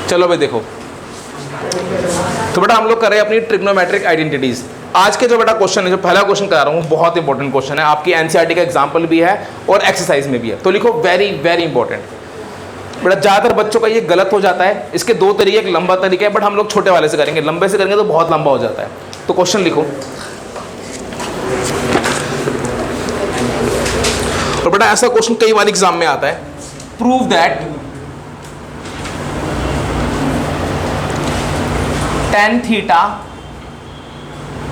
चलो भाई देखो, तो बेटा हम लोग कर रहे हैं अपनी ट्रिग्नोमेट्रिक आइडेंटिटीज। आज के जो बेटा क्वेश्चन है, जो पहला क्वेश्चन करा रहा हूँ, बहुत इंपॉर्टेंट क्वेश्चन है, आपकी एनसीईआरटी का एग्जाम्पल भी है और एक्सरसाइज में भी है, तो लिखो वेरी वेरी इंपॉर्टेंट। बेटा ज़्यादातर बच्चों का ये गलत हो जाता है। इसके दो तरीके, एक लंबा तरीका है, बट हम लोग छोटे वाले से करेंगे, लंबे से करेंगे तो बहुत लंबा हो जाता है। तो क्वेश्चन लिखो, और बेटा ऐसा क्वेश्चन कई बार एग्जाम में आता है, prove that tan theta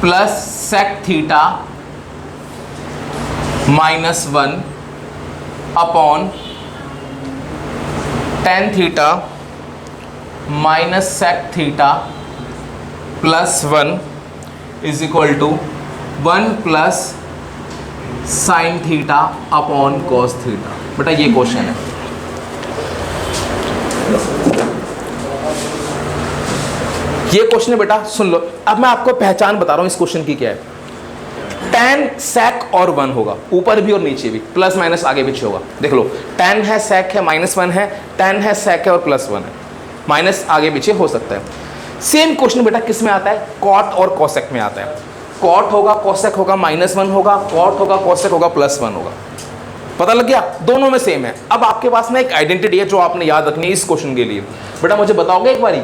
plus sec theta minus 1 upon tan theta minus sec theta plus 1 is equal to 1 plus sine theta upon cos theta. बेटा ये क्वेश्चन है। ये क्वेश्चन है बेटा, सुन लो। अब मैं आपको पहचान बता रहा हूं इस क्वेश्चन की क्या है। tan sec और 1 होगा, ऊपर भी और नीचे भी, प्लस माइनस आगे पीछे होगा। देख लो, tan है, sec है, माइनस 1 है, tan है, sec है और प्लस 1 है, माइनस आगे पीछे हो सकता है। सेम क्वेश्चन बेटा किस में आता है? cot और cosec में आता है। cot होगा, cosec होगा, माइनस 1 होगा, cot होगा, cosec होगा, प्लस 1 होगा। पता लग गया? दोनों में सेम है। अब आपके पास ना एक आइडेंटिटी है जो आपने याद रखनी है इस क्वेश्चन के लिए। बेटा मुझे बताओगे एक बारी,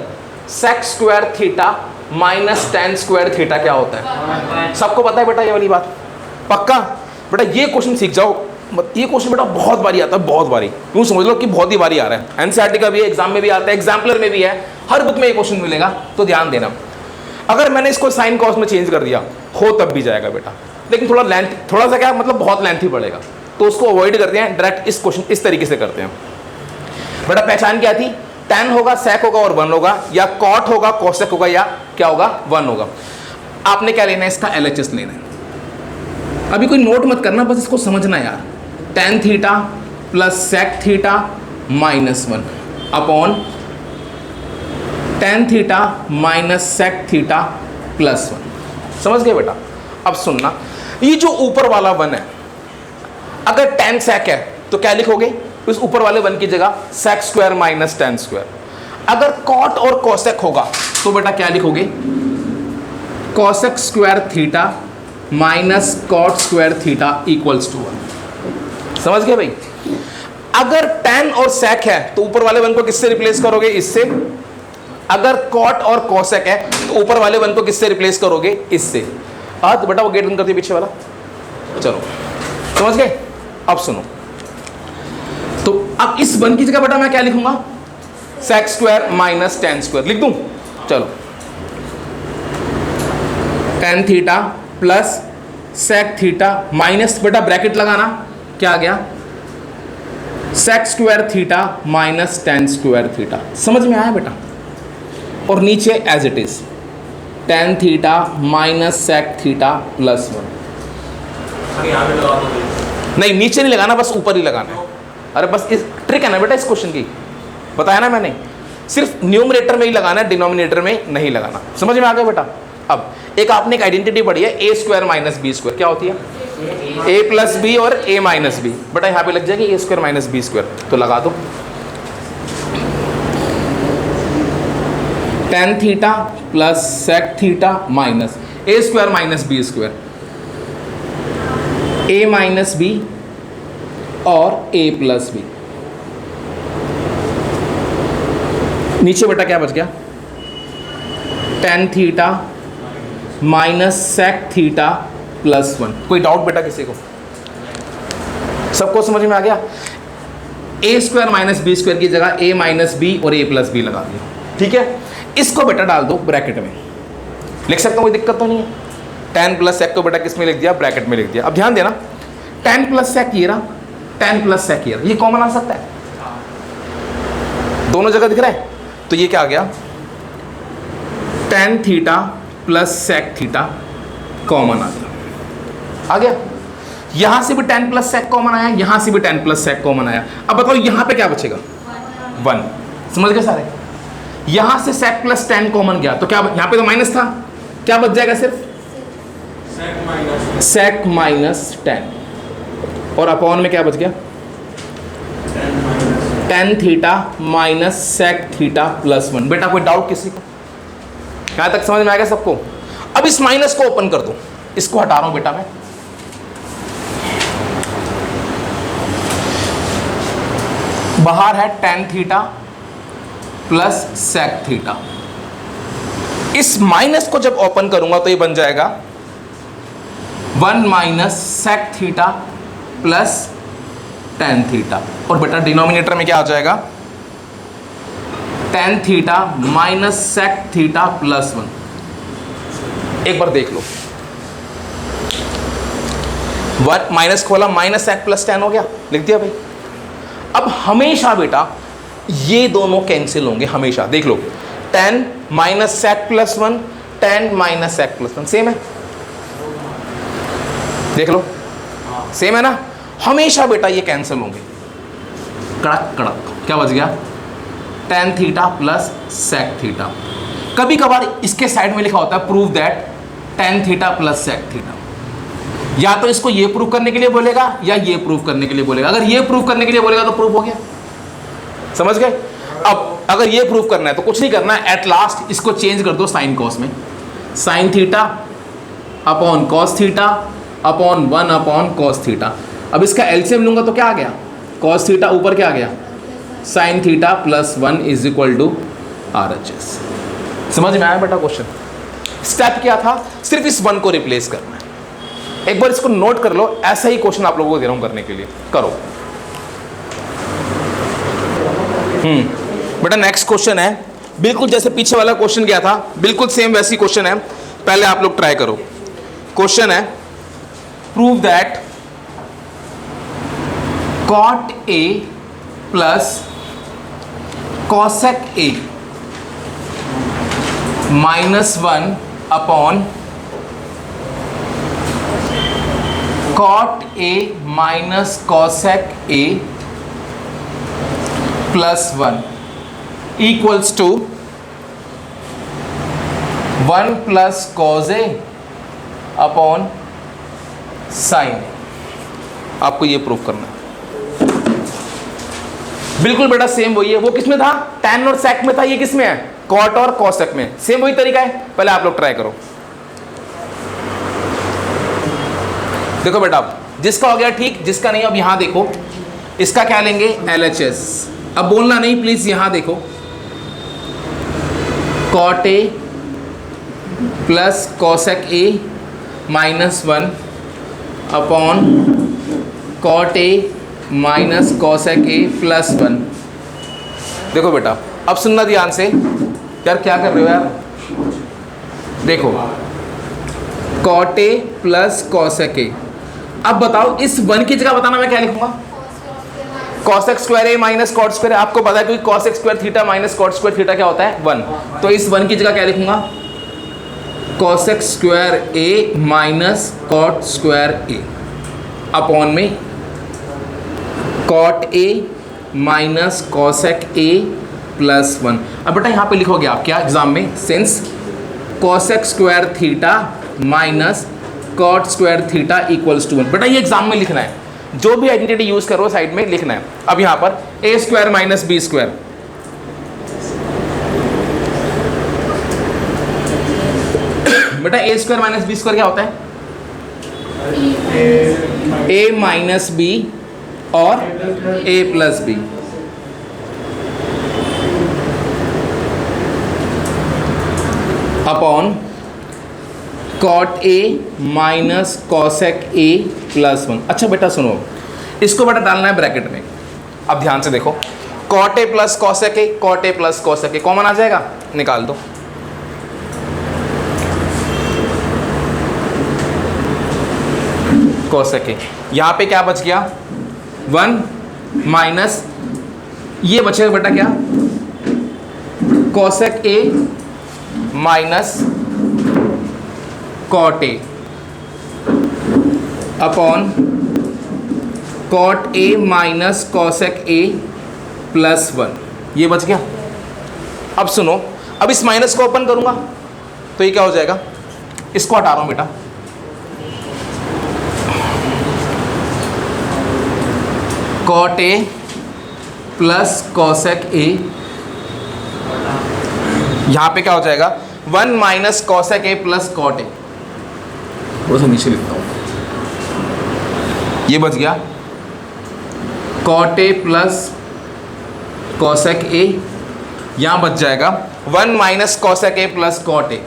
sec square theta minus tan square theta क्या होता है? सबको पता है बेटा ये वाली बात, पक्का? बेटा ये क्वेश्चन सीख जाओ। ये क्वेश्चन बेटा बहुत बारी आता है, बहुत बारी, यूँ समझ लो कि बहुत ही बारी आ रहा है। एनसीईआरटी का भी है, एग्जाम में भी आता है, एग्जाम्पलर में भी है, हर बुक में ये क्वेश्चन मिलेगा, तो ध्यान देना। अगर मैंने इसको साइन कॉस में चेंज कर दिया हो तब भी जाएगा बेटा, लेकिन थोड़ा लेंथ, थोड़ा सा क्या मतलब बहुत लेंथी पड़ेगा, तो उसको अवॉइड करते हैं, डायरेक्ट इस क्वेश्चन इस तरीके से करते हैं। बेटा पहचान क्या थी? tan होगा, sec होगा और 1 होगा, या cot होगा, cosec होगा, या क्या होगा? 1 होगा। आपने क्या लेना है? इसका LHS लेना है। अभी कोई नोट मत करना, बस इसको समझना यार। tan theta plus sec theta minus 1 upon tan theta minus sec theta plus 1। समझ गए बेटा? अब सुनना, ये जो ऊपर वाला 1 है, अगर tan sec है तो क्या लिखोगे? उस ऊपर वाले 1 की जगह sec square minus tan square. अगर cot और cosec होगा तो बेटा क्या लिखोगे? cosec square theta minus cot square theta equals to 1। समझ गए भाई? अगर tan और sec है तो ऊपर वाले 1 को किससे रिप्लेस करोगे? इससे। अगर cot और cosec है तो ऊपर वाले 1 को किससे रिप्लेस करोगे? इससे। तो बेटा वो गेट बंद कर दिया पीछे वाला। चलो समझ गए? अब सुनो, तो अब इस 1 की जगह बेटा मैं क्या लिखूंगा? sec square minus tan square लिख दूं। चलो, tan theta plus sec theta minus, बेटा ब्रैकेट लगाना, क्या आ गया? sec square theta minus tan square theta. समझ में आया बेटा? और नीचे as it is tan theta minus sec theta plus 1। नहीं नीचे नहीं लगाना, बस ऊपर ही लगाना है। अरे बस इस ट्रिक है ना बेटा इस क्वेश्चन की, बताया ना मैंने, सिर्फ न्यूमरेटर में ही लगाना है, डिनोमिनेटर में नहीं लगाना। समझ में आ गया बेटा? अब एक आपने एक आइडेंटिटी पढ़ी है, a square minus B square, क्या होती है? a प्लस बी और a माइनस बी। बेटा यहाँ पे लग जाएगी a square minus B square, तो लगा दो। tan theta plus sec theta minus a square minus B square, a minus B और a प्लस बी। नीचे बेटा क्या बच गया? tan theta minus sec theta plus 1। कोई डाउट बेटा किसी को? सबको समझ में आ गया? a square minus B square की जगह a माइनस बी और a प्लस बी लगा दिया। ठीक है, इसको बेटा डाल दो ब्रैकेट में, लिख सकता हूँ, कोई दिक्कत तो नहीं है। tan प्लस sec को बेटा किस में लिख दिया? ब्रैकेट में लिख दिया। अब ध्यान देना, tan प्लस sec ये रहा, tan प्लस sec ये रहा, ये कॉमन आ सकता है, दोनों जगह दिख रहा है, तो ये क्या आ गया? tan theta plus sec theta common आ गया। आ गया? यहां से भी tan प्लस sec कॉमन आया, यहां से भी tan प्लस sec कॉमन आया। अब बताओ यहां पे क्या बचेगा? 1। समझ गए सारे? यहां से sec प्लस tan कॉमन गया तो क्या, यहां पे तो माइनस था, क्या बच जाएगा? सिर्फ sec माइनस tan, और अपॉन में क्या बच गया? Tan theta minus sec theta plus one. बेटा कोई डाउट किसी को? यहां तक समझ में आ गया सबको? अब इस माइनस को ओपन कर दो, इसको हटा रहा हूं बेटा मैं। बाहर है tan theta plus sec theta. इस माइनस को जब ओपन करूंगा तो ये बन जाएगा one minus sec theta plus tan theta. और बेटा डिनोमिनेटर में क्या आ जाएगा? Tan theta minus sec theta plus one. एक बार देख लो, वन माइनस खोला, माइनस सेक प्लस टेन हो गया, लिख दिया भाई। अब हमेशा बेटा ये दोनों कैंसिल होंगे हमेशा। देख लो, tan minus sec plus one, tan minus sec plus one same है, देख लो सेम है ना। हमेशा बेटा ये कैंसिल होंगे, कड़क कड़क। क्या बच गया? Tan theta plus sec theta. कभी कभार इसके साइड में लिखा होता है prove that tan theta plus sec theta. या तो इसको ये प्रूव करने के लिए बोलेगा या ये प्रूव करने के लिए बोलेगा। अगर ये प्रूव करने के लिए बोलेगा तो प्रूव हो गया, समझ गए? अब अगर ये प्रूव करना है तो कुछ नहीं करना है, एट लास्ट इसको चेंज कर दो साइन कॉस में। Sign theta upon cos theta upon one upon cos theta. अब इसका एलसीएम लूंगा तो क्या आ गया? कॉस थीटा ऊपर क्या आ गया? Sine theta plus one is equal to RHS। समझ में आया बेटा क्वेश्चन? स्टेप क्या था? सिर्फ इस वन को रिप्लेस करना है। एक बार इसको नोट कर लो, ऐसा ही क्वेश्चन आप लोगों को दे रहा हूं करने के लिए, करो। बेटा नेक्स्ट क्वेश्चन है बिल्कुल जैसे पीछे वाला क्वेश्चन गया था, बिल्कुल सेम वैसी क्वेश्चन है। पहले आप लोग ट्राई करो। क्वेश्चन है prove that cot A plus cosec A minus one upon cot A minus cosec A plus one equals to one plus cos A upon sine. आपको ये प्रूव करना है। बिल्कुल बेटा सेम वही है, वो किसमें था? टैन और सेक में था, ये किसमें है? कॉट और कॉसेक में। सेम वही तरीका है, पहले आप लोग ट्राई करो। देखो बेटा, जिसका हो गया ठीक, जिसका नहीं अब यहां देखो। इसका क्या लेंगे? LHS। अब बोलना नहीं प्लीज, यहां देखो। Cot A plus cosec A minus one upon cot A minus cosec A plus one. देखो बेटा, अब सुनना ध्यान से यार, क्या कर रहे हो यार? देखो, cot A plus cosec A. अब बताओ इस वन की जगह बताना मैं क्या लिखूंगा? Cosec square A minus cot square. आपको पता है क्योंकि cosec square theta minus cot square theta क्या होता है? वन। तो इस वन की जगह क्या लिखूंगा? Cosec square A minus cot square A upon में cot A minus cosec A plus one. अब बेटा यहाँ पे लिखोगे आप क्या एग्जाम में? Since cosec square theta minus cot square theta equals to one. बेटा ये एग्जाम में लिखना है, जो भी आइडेंटिटी यूज करो साइड में लिखना है। अब यहाँ पर A square minus B square, बेटा A square minus B square क्या होता है? ए माइनस बी और A plus B. Upon cot A minus cosec A plus one. अच्छा बेटा सुनो, इसको बेटा डालना है ब्रैकेट में। अब ध्यान से देखो, cot A plus cosec A, cot A plus cosec A common आ जाएगा, निकाल दो। कॉसेक ए, यहाँ पे क्या बच गया? वन माइनस ये बचेगा बेटा क्या? Cosec A minus cot A upon cot A minus cosec A plus one. ये बच गया। अब सुनो, अब इस माइनस को ओपन करूंगा तो ये क्या हो जाएगा? इसको हटा रहा हूं बेटा। Cot A plus cosec A, यहां पे क्या हो जाएगा 1 minus cosec A plus cot A, थोड़ा सा नीचे लिखता हूं, ये बच गया cot A plus cosec A, यहां बच जाएगा 1 minus cosec A plus cot A,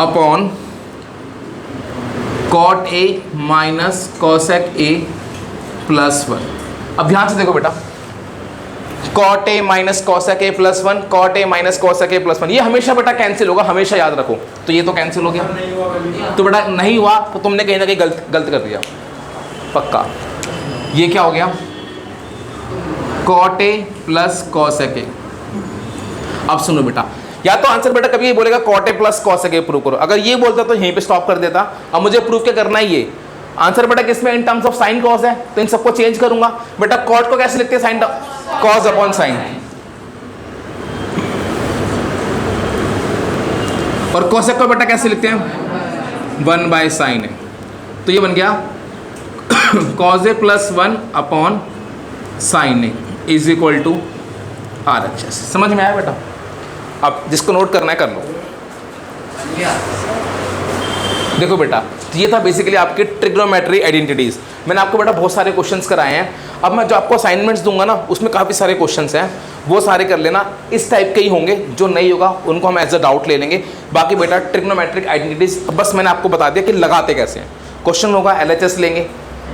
upon cot A minus cosec A plus 1। अब ध्यान से देखो बेटा, cot A minus cosec A plus 1, cot A minus cosec A plus 1, ये हमेशा बेटा कैंसिल होगा, हमेशा याद रखो। तो ये तो कैंसिल हो गया, तो बेटा नहीं हुआ तो तुमने कहीं ना कहीं गलत कर दिया पक्का। ये क्या हो गया cot A plus cosec A. अब सुनो बेटा, या तो आंसर बेटा कभी ये बोलेगा cot A plus cosec A prove करो, अगर ये बोलता तो यहीं पे स्टॉप कर देता। अब मुझे प्रूव क्या करना है, ये आंसर बेटा किसमें इन टर्म्स ऑफ साइन कॉस है, तो इन सबको चेंज करूंगा। बेटा कॉट को कैसे लिखते हैं, साइन कॉस अपॉन साइन, और कॉसेक को बेटा कैसे लिखते हैं 1 बाय साइन है, तो ये बन गया cos A plus 1 upon sine A is equal to R H S. समझ में आया बेटा? अब जिसको नोट करना है कर लो। देखो बेटा, तो ये था बेसिकली आपके ट्रिग्नोमेट्री आइडेंटिटीज। मैंने आपको बेटा बहुत सारे क्वेश्चंस कराए हैं। अब मैं जो आपको असाइनमेंट्स दूंगा ना, उसमें काफ़ी सारे क्वेश्चंस हैं, वो सारे कर लेना। इस टाइप के ही होंगे, जो नहीं होगा उनको हम एज अ डाउट ले लेंगे। बाकी बेटा ट्रिग्नोमेट्रिक आइडेंटिटीज बस मैंने आपको बता दिया कि लगाते कैसे हैं। क्वेश्चन होगा LHS लेंगे,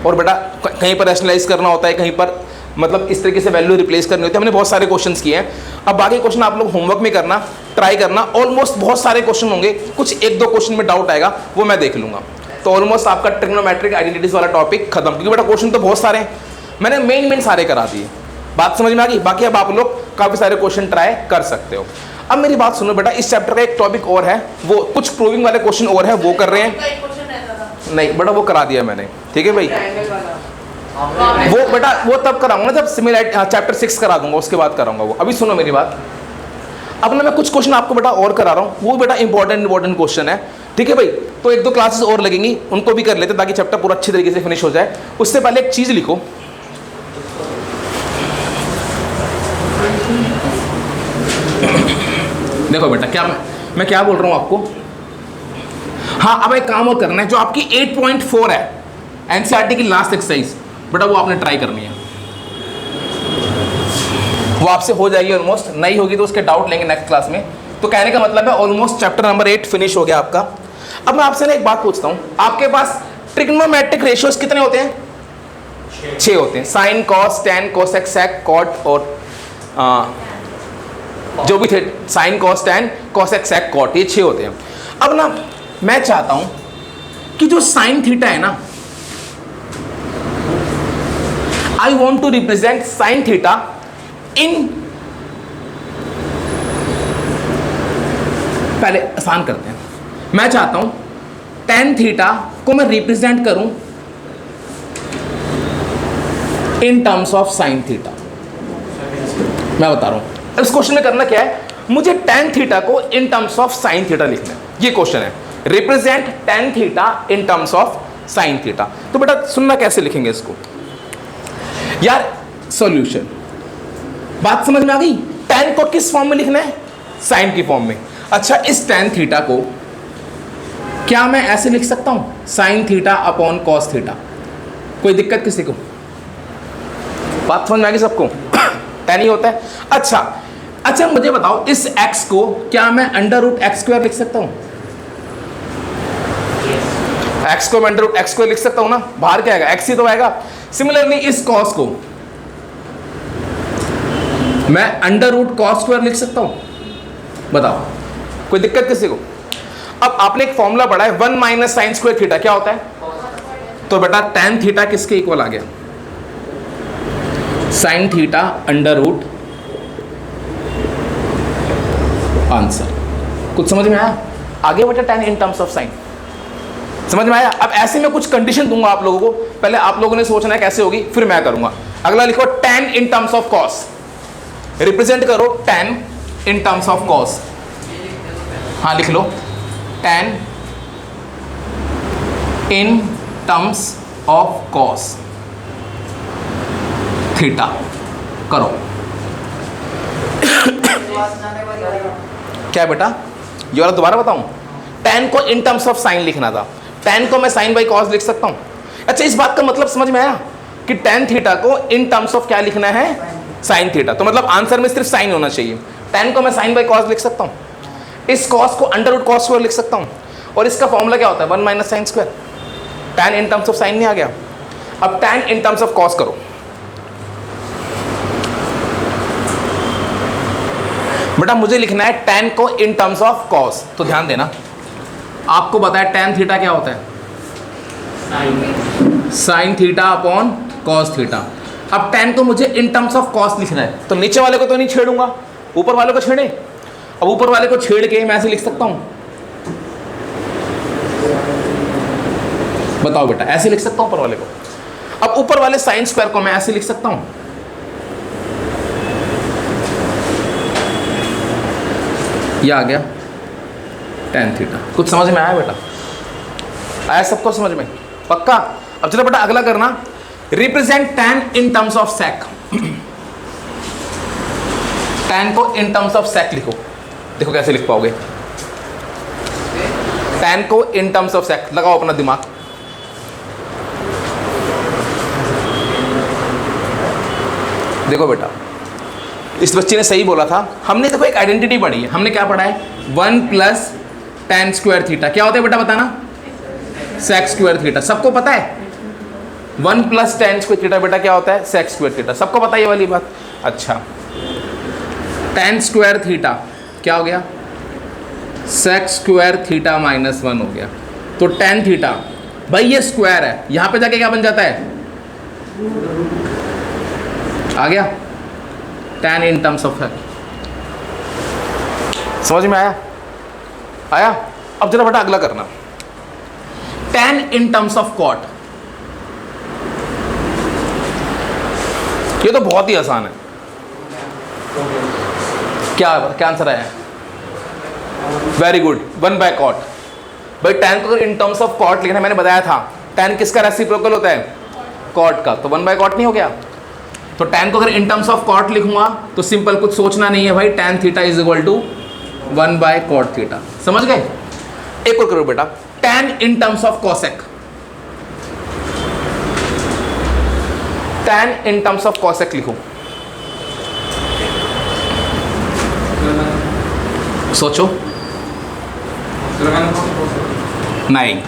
और बेटा कहीं पर रैशनलाइज करना होता है, कहीं पर मतलब इस तरीके से वैल्यू रिप्लेस करनी होती है। हमने बहुत सारे क्वेश्चंस किए हैं। अब बाकी क्वेश्चन आप लोग होमवर्क में करना, ट्राई करना। ऑलमोस्ट बहुत सारे क्वेश्चन होंगे, कुछ 1-2 क्वेश्चन में डाउट आएगा, वो मैं देख लूंगा। तो ऑलमोस्ट आपका ट्रिग्नोमेट्रिक आइडेंटिटीज वाला टॉपिक खत्म, क्योंकि बेटा क्वेश्चन तो बहुत सारे हैं, मैंने मेन सारे करा दिए। बात समझ में आ गई? बाकी अब आप लोग काफ़ी सारे क्वेश्चन ट्राई कर सकते हो। अब मेरी बात सुनो बेटा, इस चैप्टर का एक टॉपिक और है, वो कुछ प्रूविंग वाले क्वेश्चन और है, वो कर रहे हैं। नहीं बेटा वो करा दिया मैंने, ठीक है भाई। वो बेटा वो तब कराऊंगा जब सिमिलैरिटी चैप्टर 6 करा दूंगा, उसके बाद कराऊंगा वो। अभी सुनो मेरी बात, अब ना मैं कुछ क्वेश्चन आपको बेटा और करा रहा हूँ, वो बेटा इंपॉर्टेंट क्वेश्चन है, ठीक है भाई। तो 1-2 क्लासेस और लगेंगी, उनको भी कर लेते ताकि चैप्टर पूरा अच्छी तरीके से फिनिश हो जाए। उससे पहले एक चीज़ लिखो, देखो बेटा क्या मैं क्या बोल रहा हूँ आपको। हाँ, अब एक काम और करना है, जो आपकी 8.4 है NCERT की लास्ट एक्सरसाइज, बेटा वो आपने ट्राई करनी है, वो आपसे हो जाएगी ऑलमोस्ट। नहीं होगी तो उसके डाउट लेंगे नेक्स्ट क्लास में। तो कहने का मतलब है ऑलमोस्ट चैप्टर नंबर 8 फिनिश हो गया आपका। अब मैं आपसे ना एक बात पूछता हूँ, आपके पास ट्रिग्नोमेट्रिक रेशियोज कितने होते हैं? 6 होते हैं। साइन, कॉस, टैन, कोसेक, सेक, कॉट और जो भी थे, साइन, कॉस, टैन, कोसेक, सेक, कॉट, ये 6 होते हैं। अब ना मैं चाहता हूं कि जो साइन थीटा है ना, I want to represent sine theta in, पहले आसान करते हैं, मैं चाहता हूं टेन थीटा को मैं रिप्रेजेंट करूं इन टर्म्स ऑफ साइन थीटा। मैं बता रहा हूं इस क्वेश्चन में करना क्या है, मुझे टेन थीटा को इन टर्म्स ऑफ साइन थीटा लिखना है। ये क्वेश्चन है, represent tan theta in terms of sine theta. तो बेटा सुनना कैसे लिखेंगे इसको यार। सॉल्यूशन, बात समझ में आ गई? टेन को किस फॉर्म में लिखना है? साइन की फॉर्म में। अच्छा, इस टेन थीटा को क्या मैं ऐसे लिख सकता हूं, sign theta upon cos theta? कोई दिक्कत किसी को? बात समझ में आ गई सबको? टेन ही होता है। अच्छा मुझे बताओ, इस x को क्या मैं अंडर रूट एक्स स्क्वायर लिख सकता हूं? x को मैं अंडर रूट एक्स स्क्वायर लिख सकता हूं ना, बाहर क्या आएगा? x ही तो आएगा। सिमिलरली इस cos को मैं अंडर रूट कॉस स्क्वायर लिख सकता हूं? बताओ, कोई दिक्कत किसी को? अब आपने एक फॉर्मूला पढ़ा है, 1 माइनस साइन स्क्वायर थीटा क्या होता है? तो बेटा tan थीटा किसके इक्वल आ गया? Sine theta under root, answer. कुछ समझ में आया? आगे बेटा tan in terms of sine, समझ में आया? अब ऐसे में कुछ कंडीशन दूंगा आप लोगों को, पहले आप लोगों ने सोचना है कैसे होगी, फिर मैं करूंगा। अगला लिखो tan in terms of cos, represent करो tan in terms of cos. हाँ लिख लो, tan in terms of cos theta करो। क्या बेटा, ये वाला दोबारा बताऊं? tan को इन टर्म्स ऑफ साइन लिखना था, tan को मैं साइन बाई कॉस लिख सकता हूं। अच्छा, इस बात का मतलब समझ में आया कि tan थीटा को इन टर्म्स ऑफ क्या लिखना है? Sine theta. तो मतलब आंसर में सिर्फ साइन होना चाहिए। tan को मैं साइन बाई कॉस लिख सकता हूं, इस कॉस को अंडर रूट कॉस स्क्वायर लिख सकता हूं, और इसका फॉर्मूला क्या होता है? 1 minus sine square. tan in terms of sign नहीं आ गया? अब tan in terms of cos करो। बेटा मुझे लिखना है tan को इन टर्म्स ऑफ कॉस, तो ध्यान देना, आपको बताया tan थीटा क्या होता है? Sign theta upon cos theta. अब tan को मुझे इन टर्म्स ऑफ कॉस लिखना है, तो नीचे वाले को तो नहीं छेड़ूंगा, ऊपर वाले को छेड़े। अब ऊपर वाले को छेड़ के मैं ऐसे लिख सकता हूं, बताओ बेटा, ऐसे लिख सकता हूं ऊपर वाले को। अब ऊपर वाले साइन स्क्वायर को मैं ऐसे लिख सकता हूं, ये आ गया tan थीटा। कुछ समझ में आया बेटा? आया सबको समझ में? पक्का? अब चलो बेटा अगला करना, represent tan in terms of sec। tan को इन टर्म्स ऑफ sec लिखो, देखो कैसे लिख पाओगे। tan को इन टर्म्स ऑफ sec, लगाओ अपना दिमाग। देखो बेटा, इस बच्चे ने सही बोला था, हमने देखो एक आइडेंटिटी पढ़ी है। हमने क्या पढ़ा है? 1 प्लस tan स्क्वायर थीटा क्या होता है बेटा, बताना? sec square theta. सबको पता है 1 प्लस tan स्क्वायर थीटा बेटा क्या होता है? sec square theta. सबको पता है ये वाली बात? अच्छा, tan स्क्वायर थीटा क्या हो गया? sec स्क्वायर थीटा माइनस 1 हो गया। तो tan थीटा, भाई ये स्क्वायर है, यहां पे जाके क्या बन जाता है? आ गया tan इन टर्म्स ऑफ है। समझ में आया? आया? अब जरा बेटा अगला करना, tan in terms of cot। ये तो बहुत ही आसान है। क्या आंसर आया? Very good, 1 by cot। भाई tan को इन टर्म्स ऑफ cot लिखना, मैंने बताया था tan किसका रेसिप्रोकल होता है? cot का, तो 1 बाय cot नहीं हो गया? तो tan को अगर इन टर्म्स ऑफ cot लिखूंगा तो सिंपल, कुछ सोचना नहीं है भाई, tan theta is equal to 1 by cot theta. समझ गए? एक और करो बेटा, tan in terms of cosec। tan in terms of cosec लिखो, सोचो। नहीं,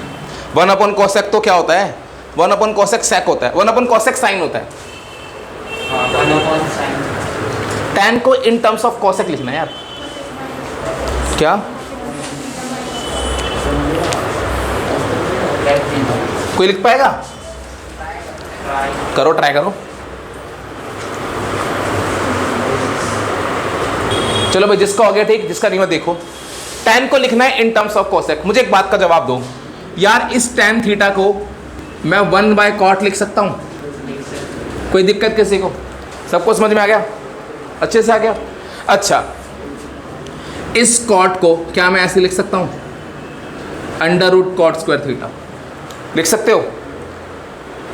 1 अपॉन cosec तो क्या होता है? 1 अपॉन cosec sec होता है, 1 अपॉन cosec sin होता है। tan को इन टर्म्स ऑफ cosec लिखना है यार। क्या कोई लिख पाएगा? करो, ट्राई करो। चलो भाई, जिसका हो गया ठीक, जिसका नहीं हुआ देखो। tan को लिखना है इन टर्म्स ऑफ cosec। मुझे एक बात का जवाब दो यार, इस tan थीटा को मैं 1 बाय cot लिख सकता हूं? कोई दिक्कत किसी को? सबको समझ में आ गया? अच्छे से आ गया? अच्छा, इस cot को क्या मैं ऐसे लिख सकता हूं? Under root cot square theta लिख सकते हो?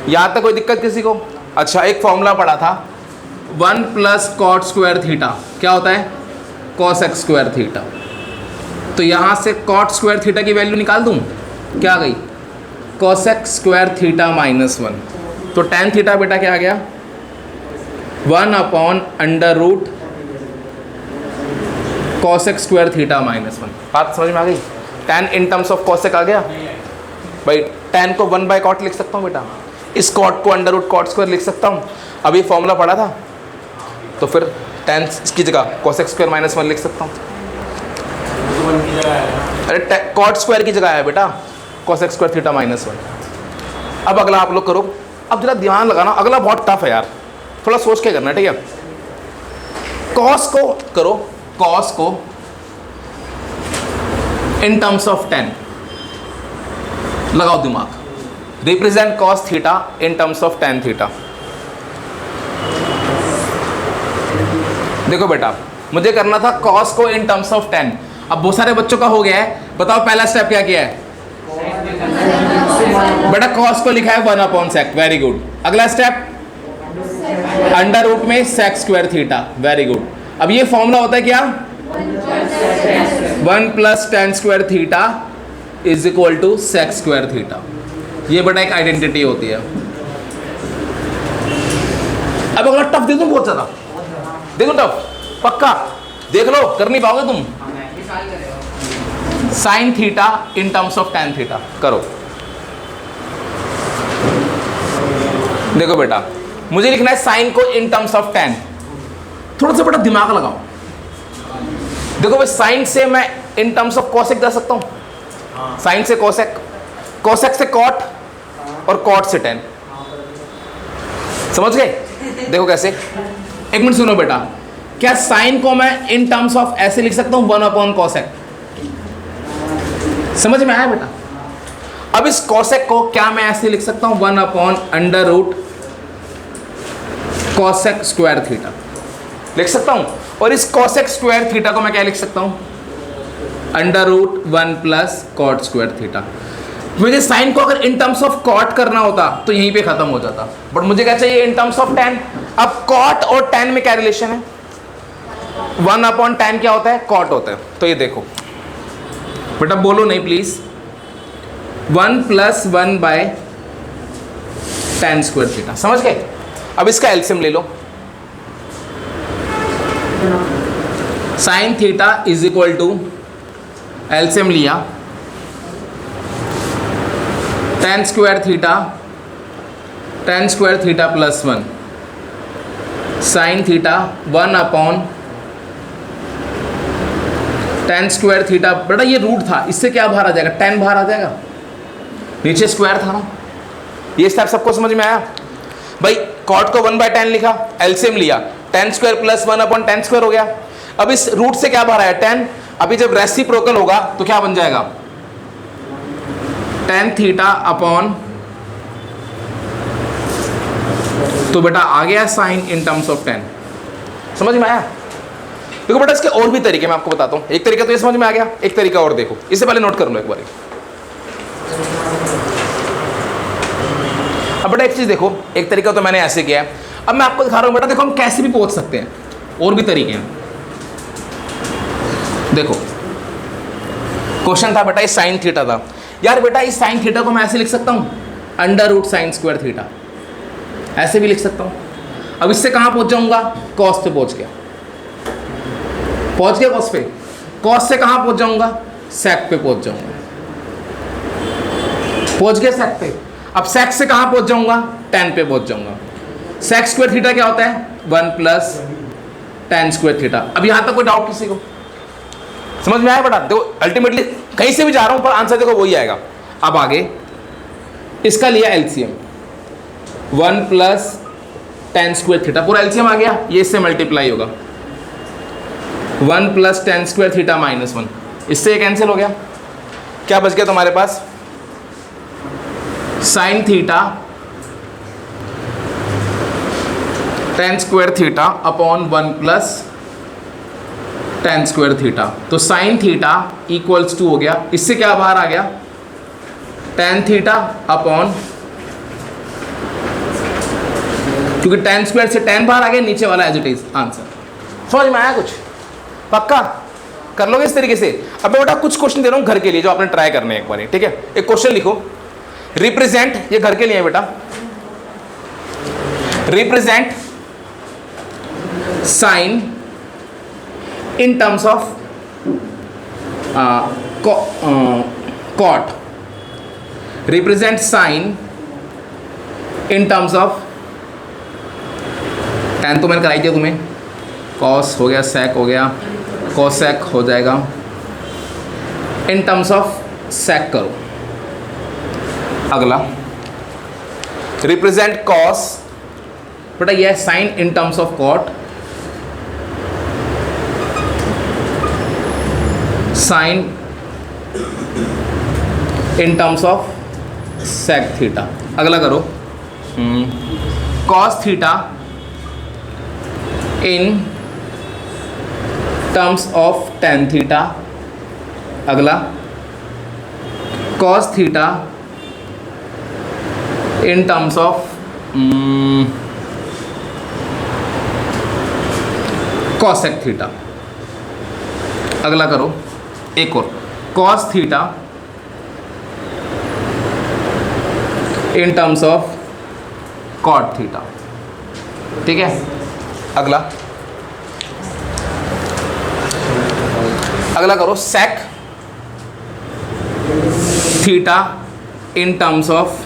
यहां तक कोई दिक्कत किसी को? अच्छा, एक फॉर्मूला पढ़ा था, 1 प्लस cot स्क्वायर थीटा क्या होता है? cosec square theta. तो यहां से cot स्क्वायर थीटा की वैल्यू निकाल दूं, क्या आ गई? cosec square theta minus 1। तो tan थीटा बेटा क्या आ गया? 1 upon under root cosec square theta minus 1। बात समझ में आ गई? tan in terms of cosec आ गया भाई। tan को 1 बाय cot लिख सकता हूँ बेटा, इस cot को अंडर रूट cot स्क्वायर लिख सकता हूँ। अब ये फॉर्मूला पढ़ा था, तो फिर tan की जगह cosec स्क्वायर माइनस 1 लिख सकता हूँ। अरे cot स्क्वायर की जगह है बेटा cosec स्क्वायर थीटा माइनस 1। अब अगला आप लोग करो, अब जरा ध्यान लगाना, अगला बहुत टफ है यार, थोड़ा सोच के करना, ठीक है? cos को करो, cos को इन टर्म्स ऑफ tan, लगाओ दिमाग। Represent cos theta in terms of tan theta. देखो बेटा, मुझे करना था cos को इन टर्म्स ऑफ tan। अब बहुत सारे बच्चों का हो गया है, बताओ पहला स्टेप क्या किया है? बेटा कॉस को लिखा है 1 अपॉन सेक, वेरी गुड। अगला स्टेप अंडर रूट में sec square theta, very good. अब ये फॉर्मूला होता है क्या, 1 plus tan square theta is equal to sec square theta. ये बेटा एक आइडेंटिटी होती है। अब अगला टफ दे दूं बहुत ज्यादा, देखो टफ पक्का देख लो, कर नहीं पाओगे तुम। Sign theta in terms of tan theta करो। देखो बेटा मुझे लिखना है साइन को इन टर्म्स ऑफ टैन, थोड़ा सा बेटा दिमाग लगाओ। देखो भाई साइन से मैं इन टर्म्स ऑफ कोसेक जा सकता हूं, साइन से कोसेक, कोसेक से कॉट और कॉट से टैन, समझ गए। देखो कैसे, एक मिनट सुनो बेटा, क्या साइन को मैं इन टर्म्स ऑफ ऐसे लिख सकता हूं 1 अपॉन कोसेक, समझ में आया बेटा। अब इस कोसेक को क्या मैं ऐसे लिख सकता हूं 1 upon under root cosec square theta लिख सकता हूं, और इस कोसेक स्क्वायर थीटा को मैं क्या लिख सकता हूं, under root 1 plus cot square theta. मुझे साइन को अगर इन टर्म्स ऑफ कॉट करना होता तो यहीं पे खत्म हो जाता, बट मुझे क्या चाहिए इन टर्म्स ऑफ टैन। अब कॉट और टैन में क्या रिलेशन है, 1 अपॉन टैन क्या होता है, कॉट होता है। तो ये देखो बेटा, बोलो नहीं please, 1 plus 1 by tan square theta, समझ गए। अब इसका एलसीएम ले लो, sine theta is equal to, LCM लिया, tan square theta plus 1 sine theta 1 upon tan square theta. बेटा ये रूट था, इससे क्या बाहर आ जाएगा, टैन बाहर आ जाएगा, नीचे स्क्वायर था ना। ये स्टेप सबको समझ में आया भाई। कॉट को 1 बाय टैन लिखा, एलसीएम लिया, tan square plus 1 upon tan square हो गया। अब इस रूट से क्या बाहर आया, टैन। अभी जब रेसिप्रोकल होगा तो क्या बन जाएगा, टैन थीटा अपॉन, तो बेटा आ गया sine in terms of tan, समझ में आया। देखो बेटा इसके और भी तरीके मैं आपको बताता हूं, एक तरीका तो ये समझ में आ गया, एक तरीका और देखो, इससे पहले नोट कर लो एक बार। अब बेटा एक चीज देखो, एक तरीका तो मैंने ऐसे किया है, अब मैं आपको दिखा रहा हूं बेटा, देखो हम कैसे भी पहुंच सकते हैं, और भी तरीके हैं। देखो क्वेश्चन था बेटा, इस साइन थीटा था यार, बेटा इस साइन थीटा को मैं ऐसे लिख सकता हूं, under root sine square theta, ऐसे भी लिख सकता हूं। अब इससे कहां पहुंच जाऊंगा, कॉस पे पहुंच गया कॉस पे, कॉस से कहां पहुंच जाऊंगा, सेक पे पहुंच जाऊंगा, पहुंच गया सेक पे। अब सेक से कहां पहुंच जाऊंगा, टैन पे पहुंच जाऊंगा। सेक स्क्वायर थीटा क्या होता है, 1 प्लस टैन स्क्वायर थीटा। अब यहां तक कोई डाउट किसी को, समझ में आया बेटा। देखो अल्टीमेटली कहीं से भी जा रहा हूं पर आंसर देखो वही आएगा। अब आगे इसका लिया LCM, 1 plus tan square theta, पूरा एलसीएम आ गया, ये इससे मल्टीप्लाई होगा, 1 plus tan square theta minus 1, इससे ये कैंसिल हो गया। क्या बच गया तुम्हारे पास, sine theta tan square theta upon 1 plus tan square theta. तो साइन थीटा इक्वल्स टू हो गया, इससे क्या बाहर आ गया, टैन थीटा अपॉन, क्योंकि टैन स्क्वायर से टैन बाहर आ गया, नीचे वाला एज इट इज आंसर। समझ में आया कुछ, पक्का कर लोगे इस तरीके से। अब मैं बेटा कुछ क्वेश्चन दे रहा हूं घर के लिए, जो आपने ट्राई करने हैं एक बार, ठीक है। एक क्वेश्चन लिखो, रिप्रेजेंट, ये घर के लिए है बेटा, represent sine in terms of cot, represent sine in terms of tan, तो मैंने कराई दिया तुम्हें, कॉस हो गया, सेक हो गया, कोसेक हो जाएगा, इन टर्म्स ऑफ सेक करो। अगला रिप्रेजेंट कॉस, बेटा यह sine in terms of cot, sine in terms of sec theta. अगला करो, cos theta in terms of tan theta. अगला cos theta in terms of cosec theta. अगला करो एक और, cos theta in terms of cot theta. ठीक है, अगला करो sec theta in terms of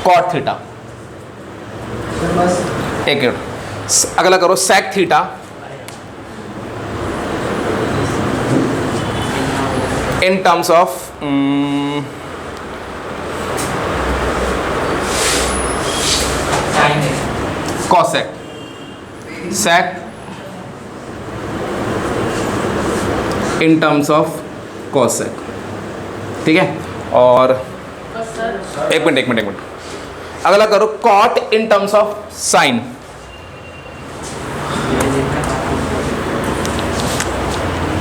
cot theta. एक मिनट, अगला करो sec theta in terms of cosec, sec in terms of cosec. ठीक है, और एक मिनट, अगला करो cot in terms of sine.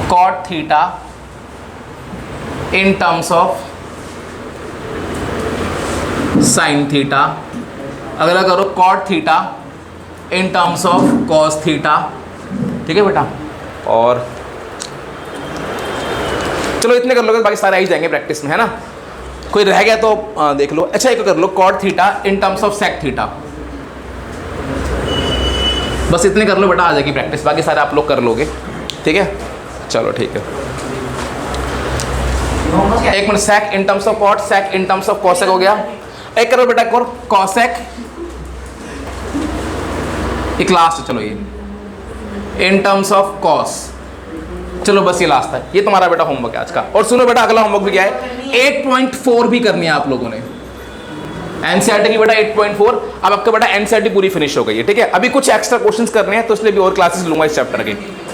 Cot theta in terms of sine theta. अगला करो cot theta in terms of cos theta. ठीक है बेटा, और चलो इतने कर लोगे, बाकी सारे आ ही जाएंगे प्रैक्टिस में, है ना। कोई रह गया तो देख लो। अच्छा एक कर लो, cot theta in terms of sec theta. बस इतने कर लो बेटा, आ जाएगी प्रैक्टिस, बाकी सारे आप लोग कर लोगे। ठीक है, चलो ठीक है। एक minute, sec in terms of cot, sec in terms of cosec हो गया। एक करो बेटा एक और, कॉसेक, एक लास्ट, चलो ये इन टर्म्स ऑफ कॉस। चलो बस ये लास्ट है, ये तुम्हारा बेटा होमवर्क है आज का। और सुनो बेटा, अगला होमवर्क भी क्या है, 8.4 भी करनी है आप लोगों ने। एनसीईआरटी की बेटा 8.4, अब आपका बेटा एनसीईआरटी पूरी फिनिश हो गई है। ठीक है, अभी कुछ एक्स्ट्रा क्वेश्चंस करने हैं, तो इसलिए भी और क्लासेस लूंगा इस चैप्टर के।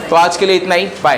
तो आज के लिए इतना ही, बाय।